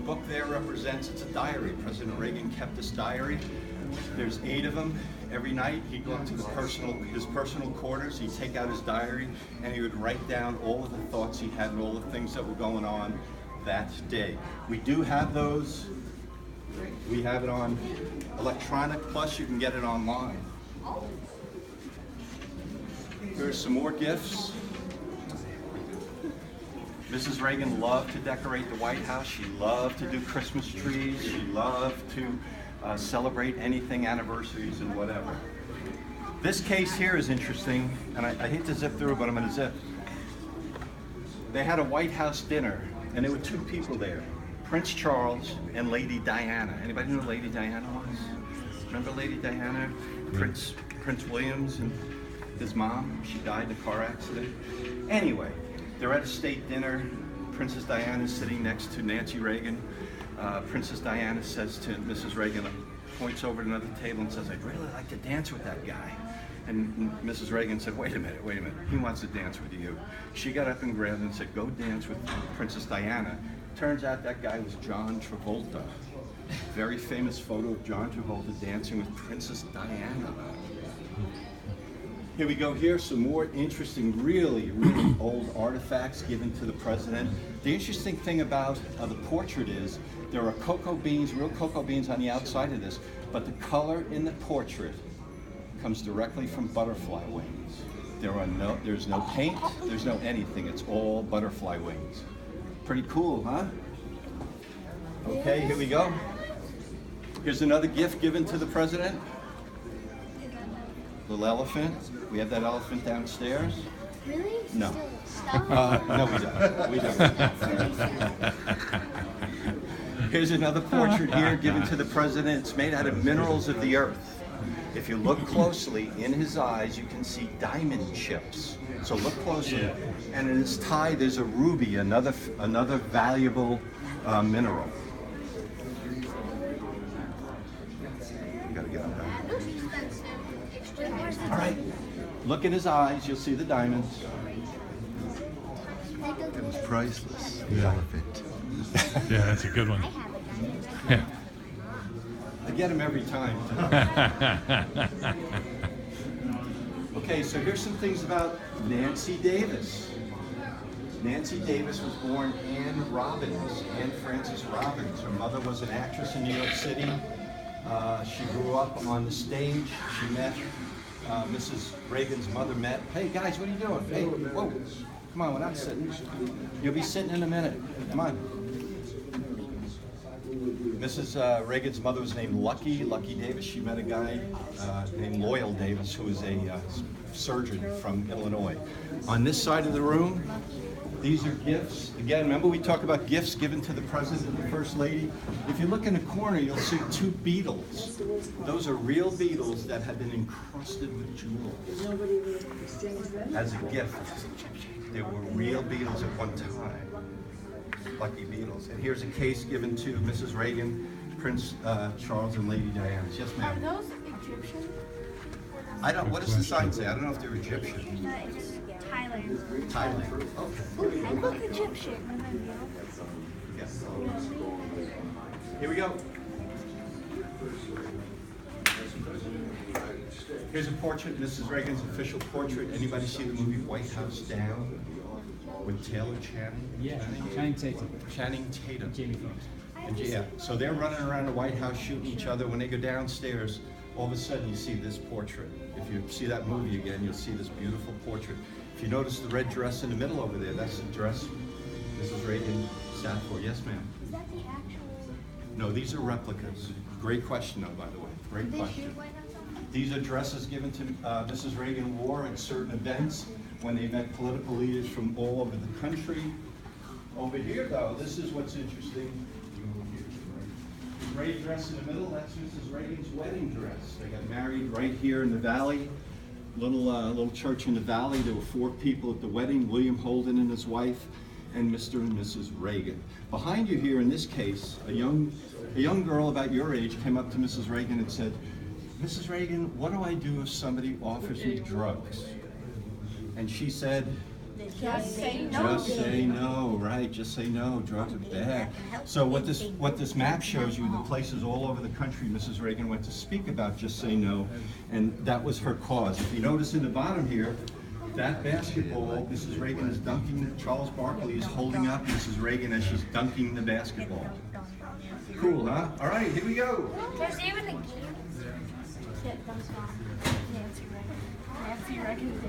book there represents, it's a diary. President Reagan kept this diary. There's 8 of them. Every night he'd go up to his personal quarters, he'd take out his diary, and he would write down all of the thoughts he had and all the things that were going on that day. We do have those. We have it on electronic, plus you can get it online. Here's some more gifts. Mrs. Reagan loved to decorate the White House. She loved to do Christmas trees. She loved to celebrate anything, anniversaries and whatever. This case here is interesting, and I hate to zip through, but I'm going to zip. They had a White House dinner, and there were 2 people there, Prince Charles and Lady Diana. Anybody know who Lady Diana was? Remember Lady Diana? Prince Williams and his mom. She died in a car accident. Anyway, they're at a state dinner. Princess Diana is sitting next to Nancy Reagan. Princess Diana says to Mrs. Reagan, points over to another table and says, "I'd really like to dance with that guy." And Mrs. Reagan said, wait a minute, he wants to dance with you. She got up and grabbed him and said, "Go dance with Princess Diana." Turns out that guy was John Travolta. Very famous photo of John Travolta dancing with Princess Diana. Here we go here, some more interesting, really old artifacts given to the president. The interesting thing about the portrait is there are cocoa beans, real cocoa beans on the outside of this, but the color in the portrait comes directly from butterfly wings. There's no paint, there's no anything, it's all butterfly wings. Pretty cool, huh? Okay, here we go. Here's another gift given to the president. Little elephant. We have that elephant downstairs. Really? No. No, we don't. Here's another portrait here given to the president. It's made out of minerals of the earth. If you look closely in his eyes, you can see diamond chips. So look closely. And in his tie, there's a ruby, another valuable mineral. You gotta get on that. All right, look in his eyes, you'll see the diamonds. It was priceless, the elephant. Yeah, that's a good one. I get him every time. Okay, so here's some things about Nancy Davis. Nancy Davis was born Anne Robbins, Anne Frances Robbins. Her mother was an actress in New York City. She grew up on the stage. She met Mrs. Reagan's mother met. Hey guys, what are you doing? Hey, whoa, come on, we're not sitting. You'll be sitting in a minute. Come on. Mrs. Reagan's mother was named Lucky Davis. She met a guy named Loyal Davis, who was a surgeon from Illinois. On this side of the room, these are gifts. Again, remember we talked about gifts given to the President and the First Lady? If you look in the corner, you'll see 2 beetles. Those are real beetles that have been encrusted with jewels as a gift. They were real beetles at one time. Lucky beetles. And here's a case given to Mrs. Reagan, Prince Charles, and Lady Diana. Yes, ma'am. Are those Egyptian? What does the sign say? I don't know if they're Egyptian. Thailand. Thailand. Okay. I look Egyptian. Yes. Here we go. Here's a portrait, Mrs. Reagan's official portrait. Anybody see the movie White House Down with Taylor Channing? Yeah, Channing Tatum. Channing Tatum. Jamie Foxx. And yeah, so they're running around the White House shooting each other. When they go downstairs, all of a sudden you see this portrait. If you see that movie again, you'll see this beautiful portrait. If you notice the red dress in the middle over there, that's the dress Mrs. Reagan sat for. Yes, ma'am? Is that the actual? No, these are replicas. Great question, though, by the way. Great question. These are dresses given to Mrs. Reagan wore at certain events when they met political leaders from all over the country. Over here, though, this is what's interesting. The gray dress in the middle, that's Mrs. Reagan's wedding dress. They got married right here in the valley. Little church in the valley. There were 4 people at the wedding, William Holden and his wife, and Mr. and Mrs. Reagan. Behind you here, in this case, a young girl about your age came up to Mrs. Reagan and said, "Mrs. Reagan, what do I do if somebody offers me drugs?" And she said, Just say no. Just say no, right? Just say no. Drugs are bad. So what this map shows you, the places all over the country Mrs. Reagan went to speak about just say no, and that was her cause. If you notice in the bottom here, that basketball, Mrs. Reagan is dunking. Charles Barkley is holding up Mrs. Reagan as she's dunking the basketball. Cool, huh? All right, here we go. There's even a game. Nancy Reagan. Nancy Reagan.